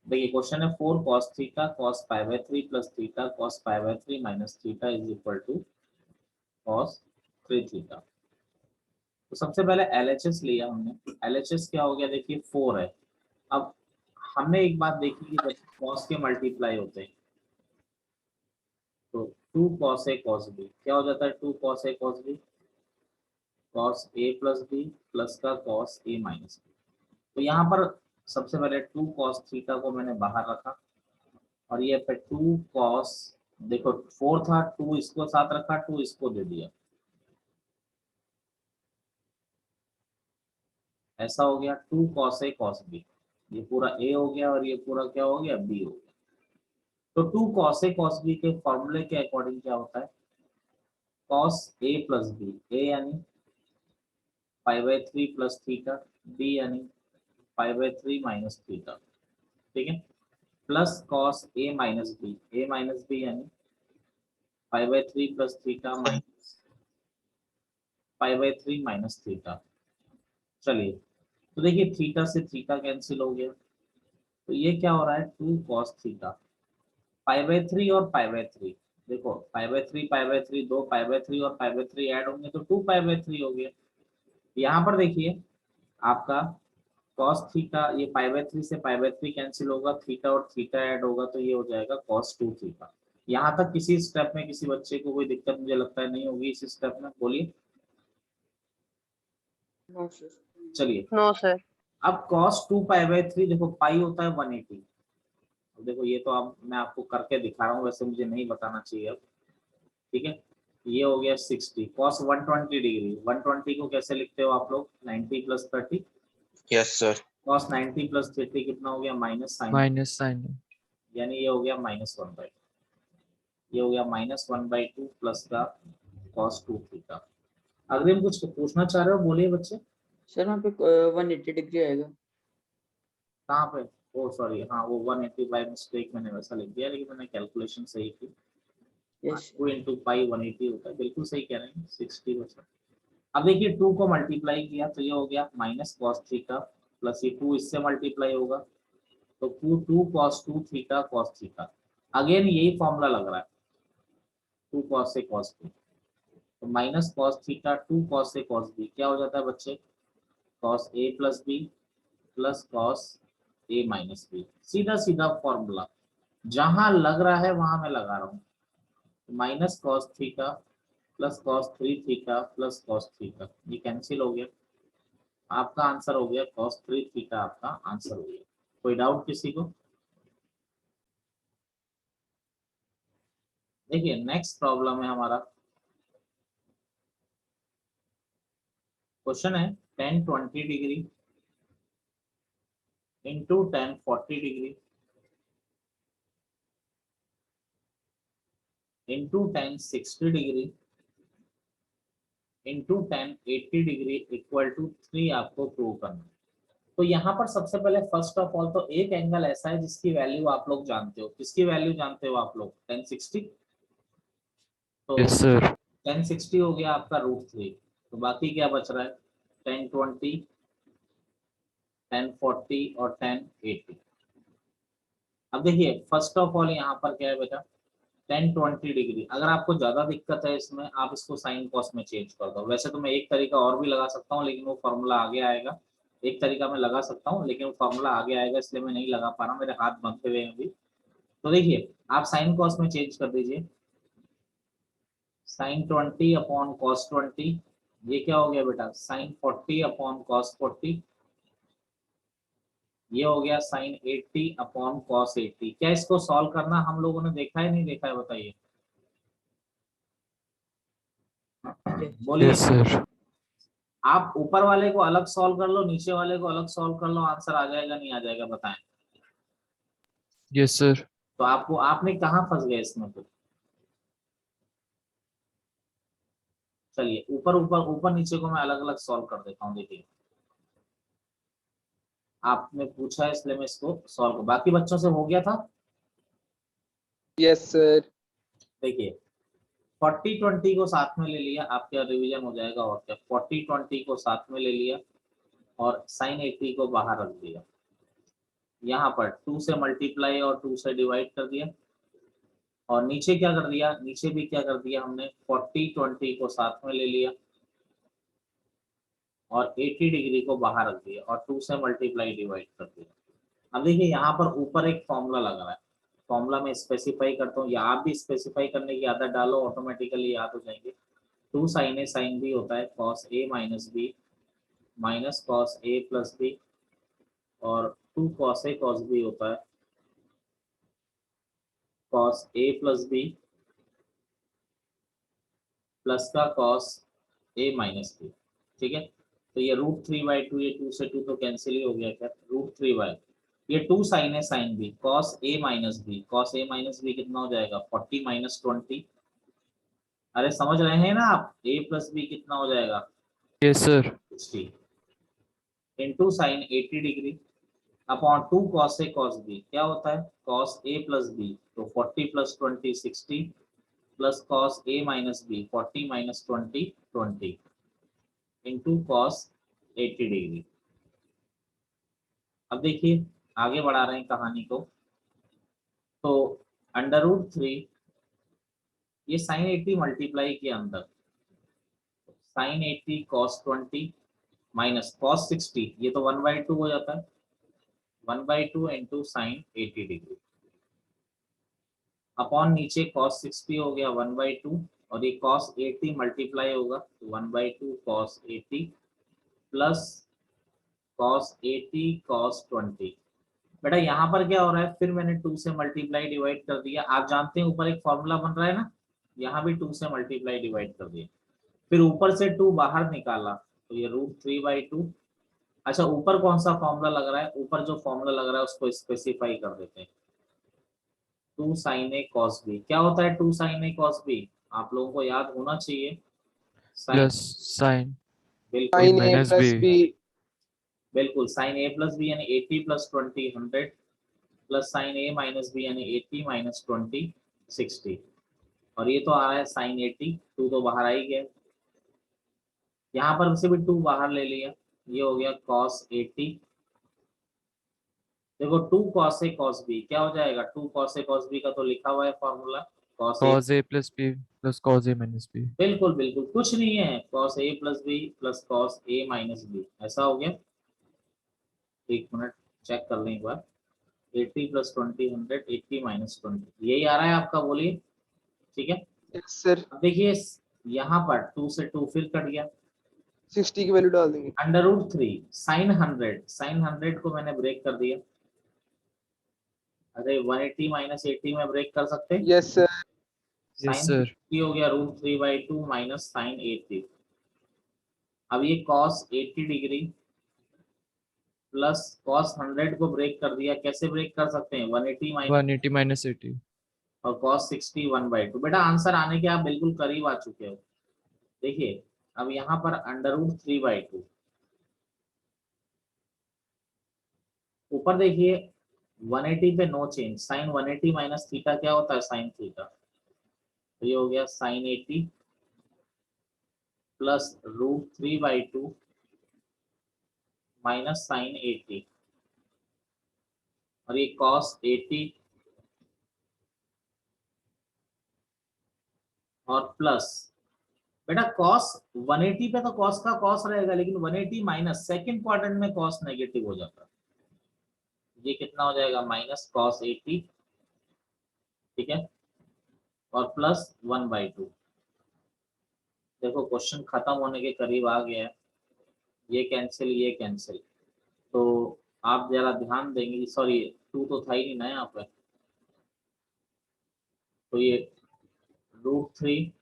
देखिए क्वेश्चन है 4 cos theta cos pi by 3 plus theta cos pi by 3 minus theta is equal to cos 3 theta. तो सबसे पहले LHS लिया हमने। एलएचएस क्या हो गया, देखिए 4 है। अब हमने एक बात देखी कि जब कॉस के मल्टीप्लाई होते हैं तो 2 cos a cos b क्या हो जाता है, 2 cos a cos b cos a plus b plus का cos a माइनस b। तो यहाँ पर सबसे पहले 2 cos थीटा को मैंने बाहर रखा और ये पे 2 cos, देखो 4 था, 2 इसको साथ रखा, 2 इसको दे दिया, ऐसा हो गया 2 cos a cos b। ये पूरा a हो गया और ये पूरा क्या हो गया, b हो गया। तो 2 cos a cos b के फॉर्मूले के अकॉर्डिंग क्या होता है, cos a plus b, a यानी पाई बाय 3 प्लस थीटा, b यानी पाई बाय 3 माइनस थीटा, ठीक है, plus cos a minus b, a minus b यानी पाई by 3 plus theta minus pi by 3 minus theta. चलिए, तो देखिए थीटा से थीटा कैंसिल हो गया, तो ये क्या हो रहा है, 2 cos थीटा, पाई बाय 3 और पाई बाय 3, देखो पाई बाय 3 दो पाई बाय 3 और पाई बाय 3 ऐड होंगे तो 2 पाई बाय 3 हो गया। यहाँ पर देखिए आपका cos थीटा, ये पाई बाय 3 से पाई बाय 3 कैंसिल होगा, थीटा और थीटा ऐड होगा तो ये हो जाएगा cos 2 थीटा। यहाँ तक किसी स्टेप में किसी बच्चे को कोई दिक्कत मुझे लगता है नहीं होगी इस स्टेप में, बोलिए। No sir. चलिए, नो सर। अब cos 2 पाई बाय 3, देखो पाई होता है 180। अब देखो ये तो अब मैं आपको करके दिखा रहा हूँ, वैसे मुझे नहीं बताना चाहिए अब, ठीक है। ये हो गया 60 cos 120 डिग्री, 120 को कैसे लिखते हो आप लोग, 90 plus 30, yes sir. cos 90 plus 30 कितना हो गया, माइनस साइन, माइनस साइन। यानी ये हो गया -1/2, ये हो गया -1/2 प्लस का cos 2 थीटा। अगर हम कुछ पूछना चाह रहे हो बोलिए बच्चे। सर वहाँ पे 180 डिग्री आएगा। कहाँ पे, ओ सॉरी, हाँ वो 180 बाई मिस्टेक मैंने वैसा लिख दिया, लेकिन मैंने कैलकुलेशन सही की। यस 2 इंटू पाई 180 होता है, बिल्कुल सही कह रहे हैं, 60%। अब देखिए 2 को मल्टीप्लाई किया तो ये हो गया माइनस कॉस थीटा, प्लस ये 2 इससे मल्टीप्लाई होगा तो 2 cos 2 theta cos theta. Again यही फॉर्मूला लग रहा है, 2 cos से cos 2, तो माइनस cos थीटा 2 cos से cos b क्या हो जाता है बच्चे, cos a plus b plus cos a minus b। सीधा सीधा फॉर्मूला, जहां लग रहा है वहां मैं लगा रहा हूँ, minus cos theta plus cos 3 theta plus cos theta, ये कैंसिल हो गया, आपका आंसर हो गया cos 3 थीटा, आपका आंसर हो गया। कोई डाउट किसी को। देखिए नेक्स्ट प्रॉब्लम है हमारा, क्वेश्चन है tan 20 degree into tan 40 degree into tan 60 degree into tan 80 degree equal to 3 आपको प्रूव करना है। तो यहाँ पर सबसे पहले फर्स्ट ऑफ ऑल तो एक एंगल ऐसा है जिसकी वैल्यू आप लोग जानते हो, किसकी वैल्यू जानते हो आप लोग, tan 60, तो यस सर। tan 60 हो गया आपका √3, तो बाकी क्या बच रहा है, tan 20, tan 40 और tan 80। अब देखिए फर्स्ट ऑफ ऑल यहाँ पर क्या है बेटा, tan 20 डिग्री, अगर आपको ज्यादा दिक्कत है इसमें आप इसको साइन कॉस में चेंज कर दो, वैसे तो मैं एक तरीका और भी लगा सकता हूँ लेकिन वो फॉर्मूला आगे आएगा, एक तरीका मैं लगा सकता हूँ लेकिन वो फॉर्मूला आगे आएगा इसलिए मैं नहीं लगा पा रहा हूँ, मेरे हाथ बंधे हुए हैं अभी। तो देखिए आप साइन कॉस में चेंज कर दीजिए, साइन 20 अपॉन कॉस 20, ये क्या हो गया बेटा, साइन 40 अपॉन कॉस 40, ये हो गया साइन 80 अपॉन कॉस 80। क्या इसको सॉल्व करना हम लोगों ने देखा है नहीं देखा है बताइए, बोलिए। Yes sir. आप ऊपर वाले को अलग सॉल्व कर लो, नीचे वाले को अलग सॉल्व कर लो, आंसर आ जाएगा नहीं आ जाएगा बताएं। Yes sir. तो आपको, आपने कहाँ फंस गए इसमें फिर, चलिए ऊपर ऊपर ऊपर नीचे को मैं अलग अलग सॉल्व कर देता हूँ। देखिए आपने पूछा है इसलिए मैं इसको सॉल्व, बाकी बच्चों से हो गया था। Yes sir. देखिए 40-20 को साथ में ले लिया, आपका रिवीजन हो जाएगा, और क्या 40-20 को साथ में ले लिया और साइन 80 को बाहर रख दिया, यहाँ पर 2 से मल्टीप्लाई और 2 से डिवाइड कर दिया, और नीचे क्या कर दिया, नीचे भी क्या कर दिया हमने 40 20 को साथ में ले लिया और 80 डिग्री को बाहर रख दिया और 2 से मल्टीप्लाई डिवाइड कर दिया। अब देखिए यहाँ पर ऊपर एक फॉर्मूला लग रहा है, फॉर्मूला में स्पेसिफाई करता हूँ या आप भी स्पेसिफाई करने की आदत डालो, ऑटोमेटिकली याद हो जाएंगे। 2 sin a sin b होता है cos a minus b minus cos a plus b, और 2 cos a cos b होता है cos a plus b plus का cos a माइनस बी। ठीक है, तो ये √3/2, ये 2 से 2 तो कैंसिल ही हो गया, क्या √3/, ये 2 sin a sin b cos a minus b, cos a minus b कितना हो जाएगा 40 माइनस 20। अरे समझ रहे हैं ना आप, a प्लस बी कितना हो जाएगा yes sir. 60 into sine 80 degree upon 2 cos a cos b, क्या होता है cos a प्लस b, तो 40 plus 20 60 plus cos a minus b 40 minus 20 20 into cos 80 degree. अब देखिए आगे बढ़ा रहे हैं कहानी को, तो √3 ये साइन 80 मल्टीप्लाई के अंदर साइन 80 cos 20 माइनस cos 60, ये तो 1/2 हो जाता है, 1/2 इंटू साइन 80 डिग्री अपॉन नीचे cos 60 हो गया 1/2, और ये cos 80 मल्टीप्लाई होगा तो 1/2 cos 80 प्लस cos 80 cos 20। बेटा यहाँ पर क्या हो रहा है, फिर मैंने 2 से मल्टीप्लाई डिवाइड कर दिया, आप जानते हैं ऊपर एक फॉर्मूला बन रहा है ना, यहाँ भी 2 से मल्टीप्लाई डिवाइड कर दिया, फिर ऊपर से 2 बाहर निकाला तो ये √3/2। अच्छा ऊपर कौन सा फॉर्मूला लग रहा है, ऊपर जो फॉर्मूला लग रहा है उसको स्पेसिफाई कर देते हैं, 2 sin a cos b, क्या होता है 2 sin a cos b, आप लोगों को याद होना चाहिए, साइन, प्लस साइन बिल्कुल sin a minus plus b. b बिल्कुल साइन a प्लस बी यानी 80 plus 20 100 plus sine a minus b यानी 80 माइनस 20 60, और ये तो आ रहा है साइन 80, 2 तो बाहर आ ही गया, यहाँ पर से भी 2 बाहर ले लिया, ये हो गया cos 80। देखो 2 cos a cos b क्या हो जाएगा, 2 cos a cos b का तो लिखा हुआ है formula cos a, cos a plus b plus cos a minus b. बिल्कुल बिल्कुल कुछ नहीं है, cos a plus b plus cos a minus b, ऐसा हो गया। एक मिनट चेक कर लें एक बार, 80 प्लस 20 100 80 माइनस 20, यही आ रहा है आपका, बोलिए ठीक है। yes sir अब देखिए यहाँ पर 2 से 2 फिर कट गया, 60 की वैल्यू डाल देंगे √3 साइन 100, साइन 100 को मैंने ब्रेक कर दिया, अरे 180 माइनस 80 में ब्रेक कर सकते हैं, yes sir yes sine sir. 60 हो गया √3/2 माइनस साइन 80। अब ये cos 80 डिग्री प्लस cos 100 को ब्रेक कर दिया, कैसे ब्रेक कर सकते हैं 180 माइनस 180 माइनस 80। और cos 60 1/2। बेटा आंसर आने के आप बिल्कुल करीब आ चुके हो। देखिए अब यहाँ पर √3/2, ऊपर देखिए 180 पे no change, sine 180 minus theta क्या होता है साइन थीटा, तो ये हो गया साइन 80 प्लस √3/2 माइनस साइन 80, और ये cos 80 और प्लस, बेटा cos 180 पे तो cos का cos रहेगा, लेकिन 180 माइनस सेकंड क्वाड्रेंट में cos नेगेटिव हो जाता है, ये कितना हो जाएगा माइनस cos 80, ठीक है, और प्लस 1/2। देखो क्वेश्चन खत्म होने के करीब आ गया है, ये कैंसिल ये कैंसिल, तो आप जरा ध्यान देंगे, सॉरी 2 तो था ही नहीं ना यहाँ पे, तो ये √3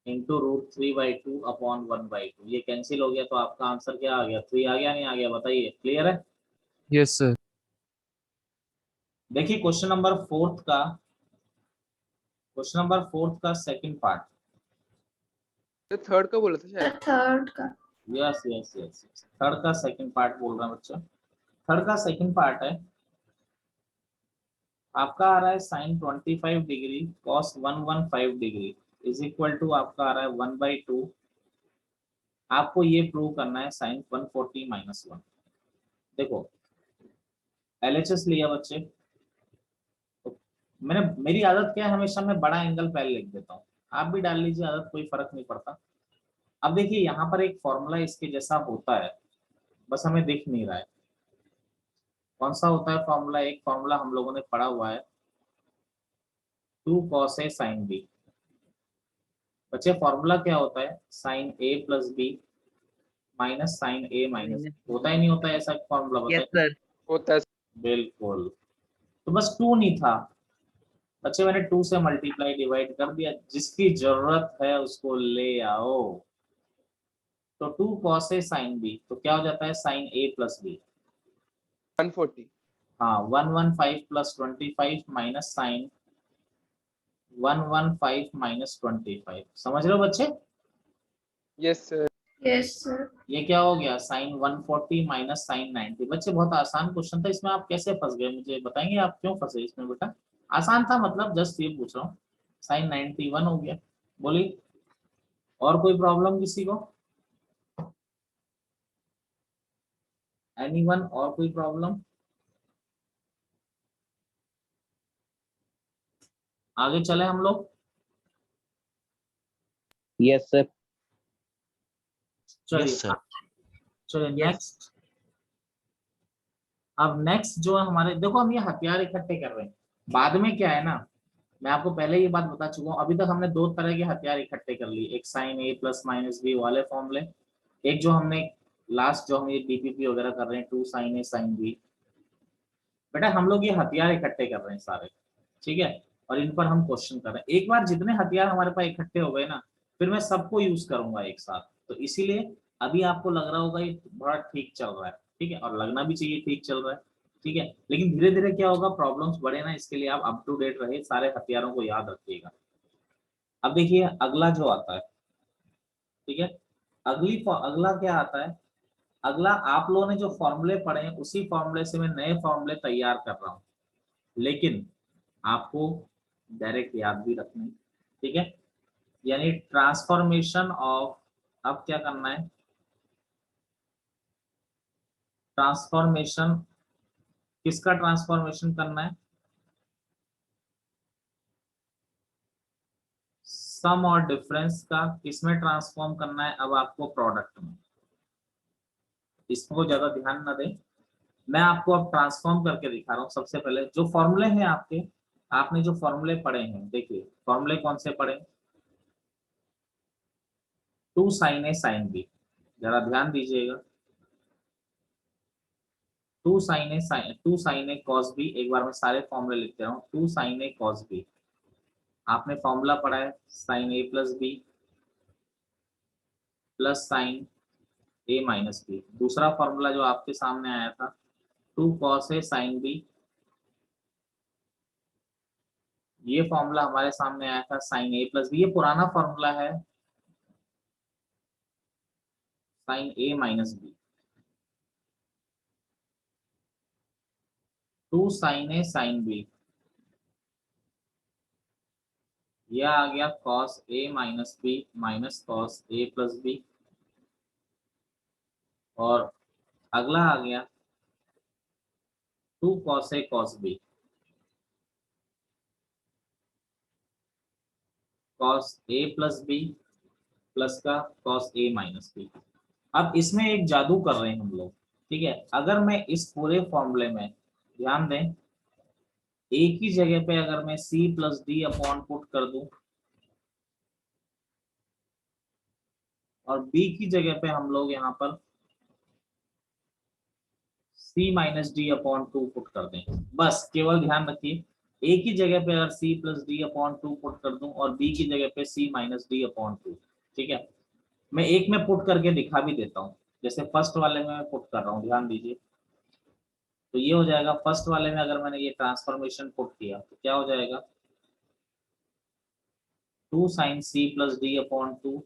इंटू √3/2 अपॉन 1/2, ये कैंसिल हो गया, तो आपका आंसर क्या आ गया 3 आ गया नहीं आ गया, बताइए क्लियर है। Yes sir. देखिए क्वेश्चन नंबर 4 का सेकंड पार्ट, थर्ड का बोला था शायद थर्ड का यस यस यस, थर्ड का सेकंड पार्ट बोल रहा हूँ बच्चा, थर्ड का सेकंड पार्ट है, आपका आ रहा है sine 25 degree cos 115 degree is equal to आपका आ रहा है 1/2, आपको ये प्रूव करना है साइन 140 माइनस 1। देखो LHS लिया बच्चे, तो मेरी आदत क्या है, हमेशा मैं बड़ा एंगल पहले लिख देता हूँ, आप भी डाल लीजिए आदत, कोई फर्क नहीं पड़ता। अब देखिए यहाँ पर एक फॉर्मूला इसके जैसा होता है, बस हमें दिख नहीं रहा है। कौन सा होता है फॉर्मूला? एक फॉर्मूला हम लोगों ने पढ़ा हुआ है, 2 cos A sin B। बच्चे फॉर्मूला क्या होता है? Sine A plus b minus sine A minus, होता ही नहीं होता है ऐसा फॉर्मूला? यस बताइए। सर। होता है। बिल्कुल। तो बस 2 नहीं था बच्चे, मैंने 2 से मल्टीप्लाई डिवाइड कर दिया, जिसकी जरूरत है उसको ले आओ। तो 2 cos A sin B, तो क्या हो जाता है? Sine A plus b. 140। हाँ, 115 प्लस 25 माइनस साइन 115 माइनस 25, समझ रहे हो बच्चे? Yes sir. Yes sir. ये क्या हो गया? Sine 140 minus sine 90। बच्चे बहुत आसान क्वेश्चन था, इसमें आप कैसे फंस गए? मुझे बताएंगे आप क्यों फंसे इसमें बेटा? आसान था, मतलब जस्ट ये पूछ रहा हूँ। साइन 91 हो गया। बोलिए, और कोई प्रॉब्लम किसी को? एनीवन, और कोई प्रॉब्लम? आगे चले हम लोग। Yes sir. चलिए चलिए नेक्स्ट। अब नेक्स्ट जो है हमारे, देखो हम ये हथियार इकट्ठे कर रहे हैं, बाद में क्या है ना, मैं आपको पहले ये बात बता चुका हूँ। अभी तक हमने 2 तरह के हथियार इकट्ठे कर लिए, एक sine A plus minus b वाले फॉर्मूले, एक जो हमने लास्ट जो हम ये DPP वगैरह कर रहे हैं 2 साइन A साइन B। बेटा हम लोग ये हथियार इकट्ठे कर रहे हैं सारे, ठीक है, और इन पर हम क्वेश्चन कर रहे हैं। एक बार जितने हथियार हमारे पास इकट्ठे हो गए ना, फिर मैं सबको यूज करूंगा एक साथ, तो इसीलिए अभी आपको लग रहा होगा ये बड़ा ठीक चल रहा है, ठीक है, और लगना भी चाहिए ठीक चल रहा है, ठीक है, लेकिन धीरे धीरे क्या होगा, प्रॉब्लम्स बढ़े ना, इसके लिए आप अप टू डेट रहे, सारे हथियारों को याद रखिएगा। अब देखिए अगला जो आता है, ठीक है, अगला क्या आता है? अगला आप लोगों ने जो फॉर्मूले पढ़े हैं उसी फॉर्मूले से मैं नए फॉर्मूले तैयार कर रहा हूं, लेकिन आपको डायरेक्ट याद भी रखना है, ठीक है, यानी ट्रांसफॉर्मेशन ऑफ, अब क्या करना है? ट्रांसफॉर्मेशन, किसका ट्रांसफॉर्मेशन करना है? सम और डिफरेंस का। किसमें ट्रांसफॉर्म करना है? अब आपको प्रोडक्ट में। इसको ज्यादा ध्यान ना दें, मैं आपको अब ट्रांसफॉर्म करके दिखा रहा हूँ। सबसे पहले जो फॉर्मूले हैं आपके, आपने जो फॉर्मूले पढ़े हैं, देखिए फॉर्मूले कौन से पढ़े? 2 साइन A साइन B, जरा ध्यान दीजिएगा। 2 साइन A cos B, एक बार मैं सारे फॉर्मूले लिखते रहा हूँ। 2 साइन A cos B, आपने फॉर्मूला पढ़ा है sine A plus b plus sine A minus b. दूसरा फॉर्मूला जो आपके सामने आया था 2 cos A साइन B, ये फॉर्मूला हमारे सामने आया था साइन A प्लस बी, ये पुराना फॉर्मूला है sine A minus b. 2 sine A sine B, यह आ गया cos A minus b minus cos A plus b, और अगला आ गया 2 cos A cos B, cos A plus b plus का cos A माइनस बी। अब इसमें एक जादू कर रहे हैं हम लोग, ठीक है, अगर मैं इस पूरे फॉर्मूले में, ध्यान दें, एक ही जगह पे अगर मैं C plus d upon put कर दूं, और B की जगह पे हम लोग यहाँ पर C minus d upon 2 put कर दें, बस केवल ध्यान रखिए, एक ही जगह पे अगर C plus d upon 2 put कर दूं और B की जगह पे C माइनस डी अपॉन 2, ठीक है, मैं एक में पुट करके दिखा भी देता हूँ, जैसे फर्स्ट वाले में मैं पुट कर रहा हूँ, ध्यान दीजिए। तो ये हो जाएगा, फर्स्ट वाले में अगर मैंने ये ट्रांसफॉर्मेशन पुट किया तो क्या हो जाएगा? 2 sine C plus d upon 2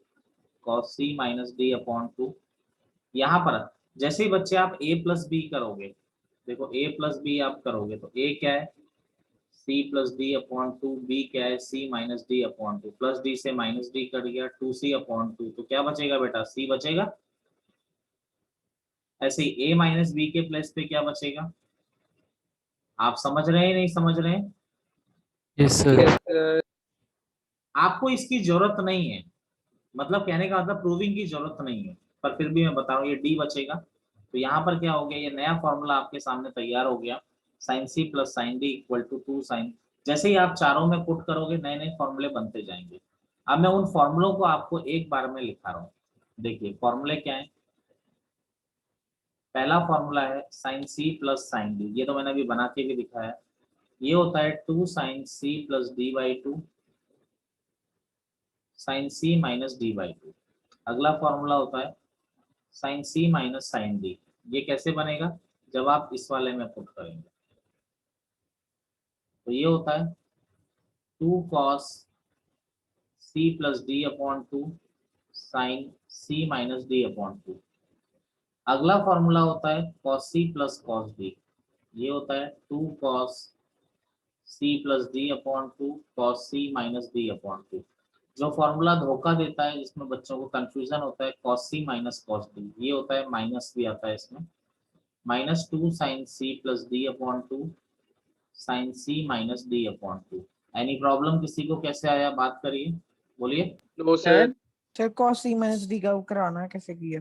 cos C minus d upon 2। यहाँ पर जैसे ही बच्चे आप A प्लस बी करोगे, देखो A प्लस बी आप करोगे तो A क्या है? C plus d upon 2, B क्या है? C minus d upon 2, plus D से माइनस डी कट गया, 2C अपॉन 2, तो क्या बचेगा बेटा? C बचेगा। ऐसे ही A माइनस बी के प्लेस पे क्या बचेगा? आप समझ रहे हैं नहीं समझ रहे हैं? Yes, sir. Yes, sir. आपको इसकी जरूरत नहीं है, मतलब कहने का मतलब प्रूविंग की जरूरत नहीं है, पर फिर भी मैं बता रहा हूँ ये डी बचेगा। तो यहाँ पर क्या हो गया, ये नया फॉर्मूला आपके सामने तैयार हो गया, sine C plus sine D equal to 2 sine. जैसे ही आप चारों में पुट करोगे नए नए फॉर्मूले बनते जाएंगे। अब मैं उन फॉर्मूलों को आपको एक बार में लिखा रहा हूँ। देखिए फॉर्मूले क्या है। पहला फॉर्मूला है साइन सी प्लस साइन डी, ये तो मैंने अभी बना के भी दिखाया। ये होता है 2 sine C plus d by 2 sine c minus d by 2। अगला फॉर्मूला होता है sine c minus sine d. ये कैसे बनेगा, जब आप इस वाले में पुट करेंगे। तो ये होता है 2 cos c plus d upon 2 sine c minus d upon 2। अगला फॉर्मूला होता है cos c plus cos d. ये होता है 2 cos c plus d upon 2 cos c minus d upon 2। जो फॉर्मूला धोखा देता है, जिसमें बच्चों को कंफ्यूजन होता है, cos c minus cos d, ये होता है माइनस भी आता है इसमें, माइनस 2 साइन सी plus d upon 2 sine c minus d upon 2। Any problem किसी को, कैसे आया, बात करिए, बोलिए। No, sir. Sir cos c minus d का कराना है, कैसे किया?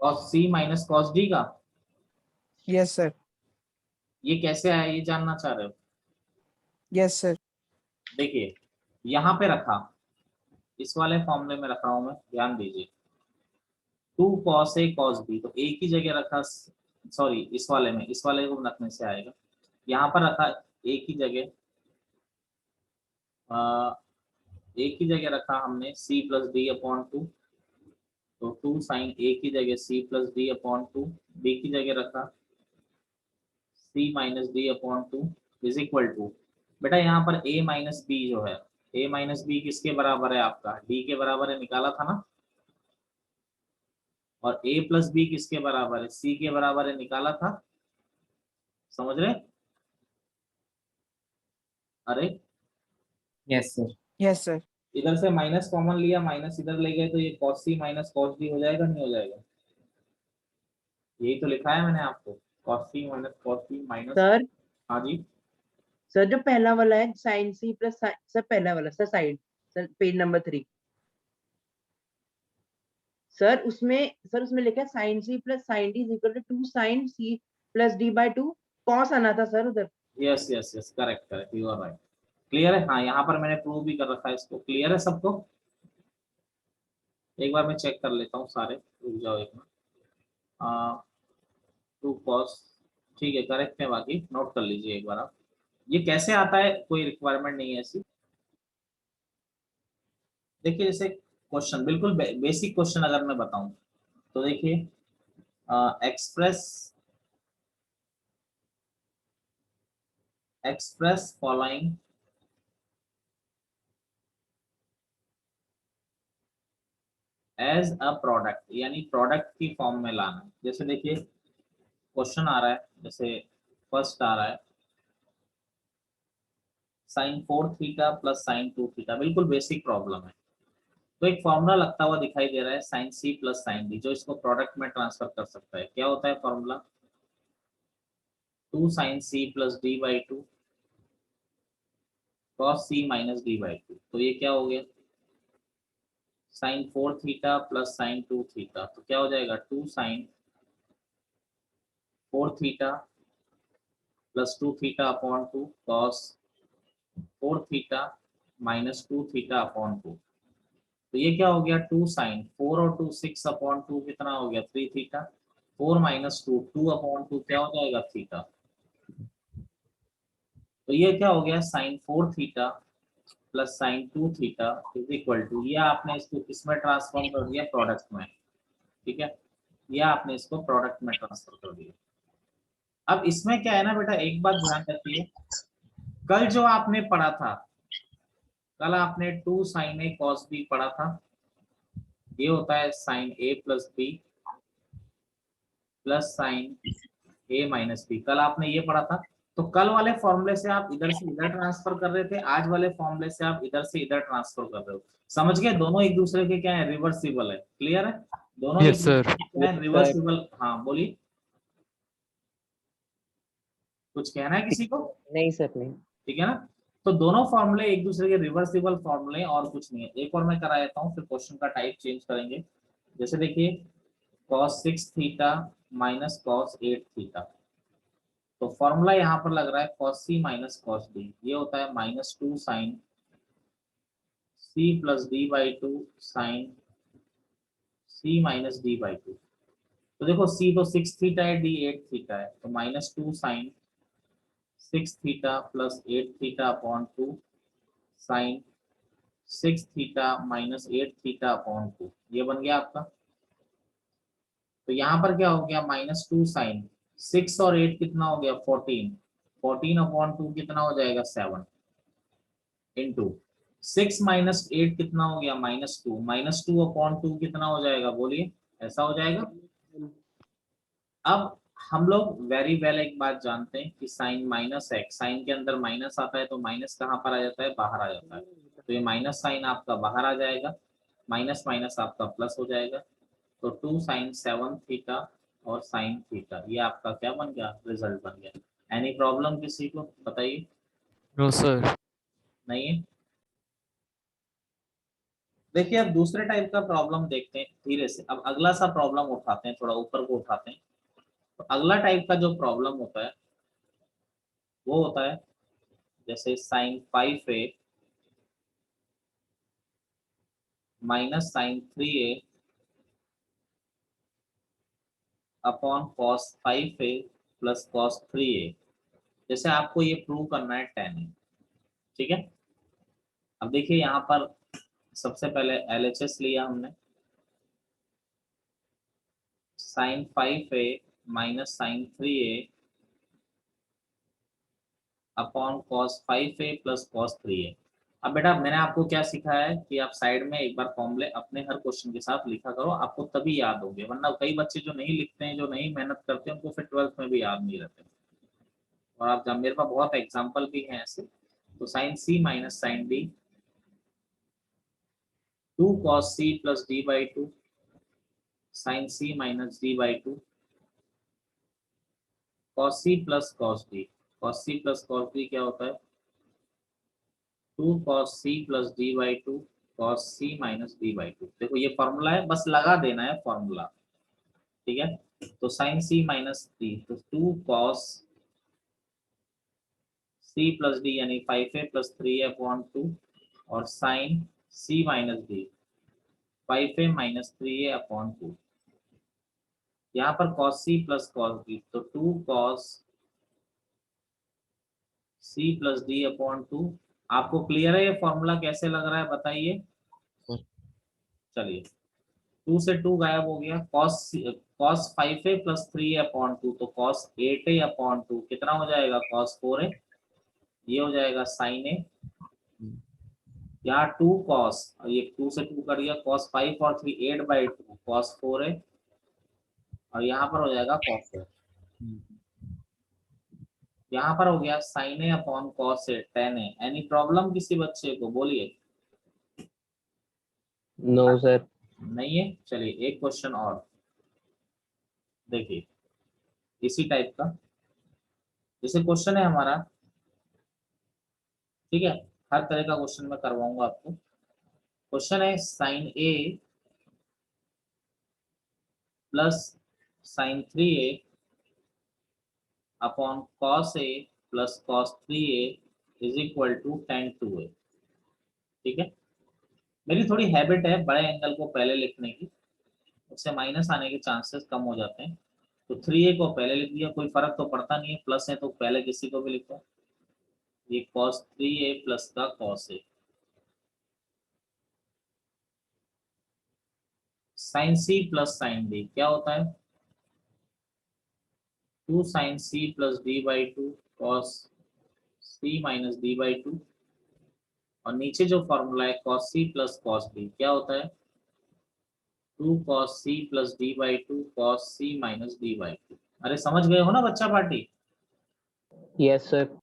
Cos c minus cos d का यस सर। ये कैसे आया, ये जानना चाह रहे हो? Yes sir. देखिए यहाँ पे रखा, इस वाले फॉर्मूले में रखा हूं मैं, ध्यान दीजिए। 2 cos a cos b, तो एक ही जगह रखा, सॉरी इस वाले में, इस वाले को रखने से आएगा। यहाँ पर रखा एक ही जगह, एक ही जगह रखा हमने c प्लस डी अपॉन 2, तो 2 साइन a की जगह c plus d upon 2, b की जगह रखा c minus d upon 2 is equal to, बेटा यहाँ पर a माइनस बी जो है, a माइनस बी किसके बराबर है, आपका d के बराबर है, निकाला था ना। और a प्लस बी किसके बराबर है, c के बराबर है, निकाला था। समझ रहे? अरे यस सर। Yes sir. इधर से माइनस कॉमन लिया, माइनस इधर ले गए, तो ये cos c minus cos d हो जाएगा, नहीं हो जाएगा? यही तो लिखा है मैंने आपको, cos c minus cos d minus. Sir हाँ जी, सर जो पहला वाला है साइन सी प्लस सर, पहला वाला sir side, sir page number 3 sir, उसमें लिखा है sine C plus sine d is equal to 2 sine C plus d by 2 cos आना था सर उधर। Yes yes yes, correct correct, you are right. Clear है? हाँ, यहाँ पर मैंने प्रूव भी कर रखा है इसको। क्लियर है सबको? एक बार मैं चेक कर लेता हूँ सारे, रुक जाओ एक मिनट। 2 cos, ठीक है, करेक्ट है, बाकी नोट कर लीजिए एक बार आप। ये कैसे आता है, कोई रिक्वायरमेंट नहीं है ऐसी। देखिए जैसे क्वेश्चन, बिल्कुल बेसिक क्वेश्चन अगर मैं बताऊं तो देखिए, express following as a product, यानी प्रोडक्ट की फॉर्म में लाना। जैसे देखिए क्वेश्चन आ रहा है, जैसे फर्स्ट आ रहा है sine 4 theta plus sine 2 theta, बिल्कुल बेसिक प्रॉब्लम है। तो एक फॉर्मूला लगता हुआ दिखाई दे रहा है साइन सी प्लस साइन डी, जो इसको प्रोडक्ट में ट्रांसफर कर सकता है। क्या होता है formula? 2 sine C plus d by 2 cos c minus d by 2। तो ये क्या हो गया, sine 4 theta plus sine 2 theta, तो क्या हो जाएगा 2 sine 4 theta plus 2 theta upon 2 cos 4 theta minus 2 theta upon 2। तो ये क्या हो गया, 2 साइन 4 और 2 6 अपॉन 2 कितना हो गया, 3 थीटा। 4 माइनस 2 2 अपॉन 2 क्या हो जाएगा, थीटा। तो ये क्या हो गया, sine 4 theta plus sine 2 theta is equal to, ये आपने इसको किसमें ट्रांसफॉर्म कर दिया, प्रोडक्ट में। ठीक है, ये आपने इसको प्रोडक्ट में ट्रांसफर कर दिया। अब इसमें क्या है ना बेटा, एक बात ध्यान रखिए, कल जो आपने पढ़ा था, कल आपने 2 साइन ए कॉस बी पढ़ा था, ये होता है साइन ए प्लस बी प्लस साइन ए माइनस बी, कल आपने ये पढ़ा था। तो कल वाले फॉर्मूले से आप इधर से इधर ट्रांसफर कर रहे थे, आज वाले फॉर्मूले से आप इधर से इधर ट्रांसफर कर रहे हो। समझ गए? दोनों एक दूसरे के क्या है, रिवर्सिबल है। क्लियर है? दोनों Yes, sir. रिवर्सिबल। हाँ बोलिए। कुछ कहना है किसी को? नहीं सर नहीं। ठीक है ना। तो दोनों फॉर्मूले एक दूसरे के रिवर्सिबल फॉर्मूले और कुछ नहीं है। एक और मैं करा देता हूँ, फिर क्वेश्चन का टाइप चेंज करेंगे। जैसे देखिए cos 6 theta minus cos 8 theta, तो फॉर्मूला यहाँ पर लग रहा है cos c minus cos d, ये होता है -2 sine c plus d by 2 sine c minus d by 2। तो देखो c तो 6 थीटा है, d 8 थीटा है, तो -2 sine 6 theta plus 8 theta upon 2 sine 6 theta minus 8 theta upon 2, ये बन गया आपका। तो यहाँ पर क्या हो गया, -2 साइन 6 और 8 कितना हो गया 14, 14 अपॉन 2 कितना हो जाएगा 7 इंटू 6 माइनस 8 कितना हो गया -2, -2 अपॉन 2 कितना हो जाएगा, बोलिए ऐसा हो जाएगा। अब हम लोग वेरी वेल एक बात जानते हैं कि साइन माइनस एक्स, साइन के अंदर माइनस आता है तो माइनस कहाँ पर आ जाता है, बाहर आ जाता है। तो ये माइनस साइन आपका बाहर आ जाएगा, माइनस माइनस आपका प्लस हो जाएगा। तो 2 साइन 7 थीटा और साइन थीटा, ये आपका क्या बन गया, रिजल्ट बन गया। एनी प्रॉब्लम किसी को बताइए? No sir. नहीं है। देखिए अब दूसरे टाइप का प्रॉब्लम देखते हैं धीरे से। अब अगला सा प्रॉब्लम उठाते हैं, थोड़ा ऊपर को उठाते हैं। तो अगला टाइप का जो प्रॉब्लम होता है वो होता है जैसे sine 5a minus sine 3a upon cos 5a plus cos 3a। जैसे आपको ये प्रूव करना है tan, ठीक है। अब देखिए यहाँ पर सबसे पहले LHS लिया हमने, sine 5a minus sine 3a upon cos 5a plus cos 3a। अब बेटा मैंने आपको क्या सिखाया है कि आप साइड में एक बार फॉर्मूले अपने हर क्वेश्चन के साथ लिखा करो, आपको तभी याद होंगे, वरना कई बच्चे जो नहीं लिखते हैं, जो नहीं मेहनत करते हैं, उनको फिर 12th में भी याद नहीं रहते। और आप जब, मेरे पास बहुत एग्जाम्पल भी हैं ऐसे। तो sine c minus sine d, 2 cos c plus d by 2 sine c minus d by 2, cos c plus cos d, cos c plus cos d क्या होता है 2 cos c plus d by 2 cos c minus d by 2। देखो ये formula है, बस लगा देना है फॉर्मूला, ठीक है। तो साइन c माइनस d, तो 2 cos c प्लस d यानी 5a प्लस 3a अपॉन 2 और sine c minus d 5a minus 3a upon 2। यहाँ पर cos c plus cos d, तो 2 cos c plus d upon 2। आपको क्लियर है ये formula कैसे लग रहा है बताइए? चलिए 2 से 2 गायब हो गया, cos 5a plus 3a upon 2, तो cos 8a अपॉन 2 कितना हो जाएगा cos 4a, ये हो जाएगा sin a। यहाँ 2 cos, ये 2 से 2 कर गया, cos 5 और 3 8 बाई 2 cos 4a, और यहाँ पर हो जाएगा cos a। यहाँ पर हो गया sin a upon cos a tan a। Any problem किसी बच्चे को, बोलिए? No sir. नहीं है। चलिए एक क्वेश्चन और देखिए इसी टाइप का। जैसे क्वेश्चन है हमारा, ठीक है, हर तरह का क्वेश्चन मैं करवाऊंगा आपको। क्वेश्चन है sine a plus sine 3a upon cos a plus cos 3a is equal to tan 2a, ठीक है। मेरी थोड़ी हैबिट है बड़े एंगल को पहले लिखने की, उससे माइनस आने के चांसेस कम हो जाते हैं। तो 3a को पहले लिख दिया, कोई फर्क तो पड़ता नहीं है, प्लस है तो पहले किसी को भी लिखो। ये cos 3a प्लस का cos a, sine c plus sine d क्या होता है 2 sine c plus d by 2 cos c minus d by 2, और नीचे जो फॉर्मूला है cos c plus cos d क्या होता है 2 cos c plus d by 2 cos c minus d by 2। अरे समझ गए हो ना बच्चा पार्टी? Yes sir.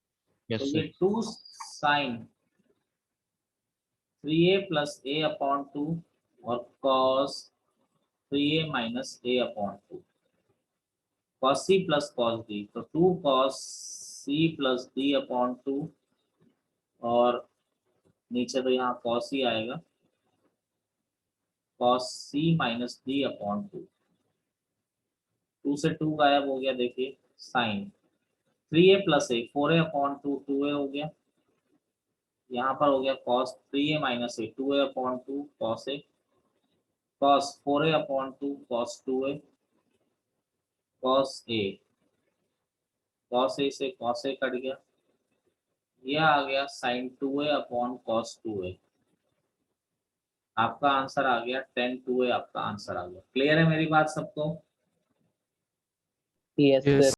Yes तो sir. ये 2 sign 3a plus a upon 2 और cos 3a minus a upon 2 cos c plus cos d, तो 2 cos c plus d upon 2 और नीचे तो यहाँ कॉस ही आएगा, cos c minus d upon 2। 2 से 2 गायब हो गया, देखिए साइन 3a प्लस ए 4a अपॉन 2 2a हो गया, यहाँ पर हो गया cos 3a minus a 2a upon 2 cos a, cos 4a upon 2 cos 2a, cos a, cos a से कॉस ए कट गया, यह आ गया sign 2a upon cos 2a। आपका आंसर आ गया tan 2a, आपका आंसर आ गया। क्लियर है मेरी बात सबको? Yes, Yes. sir.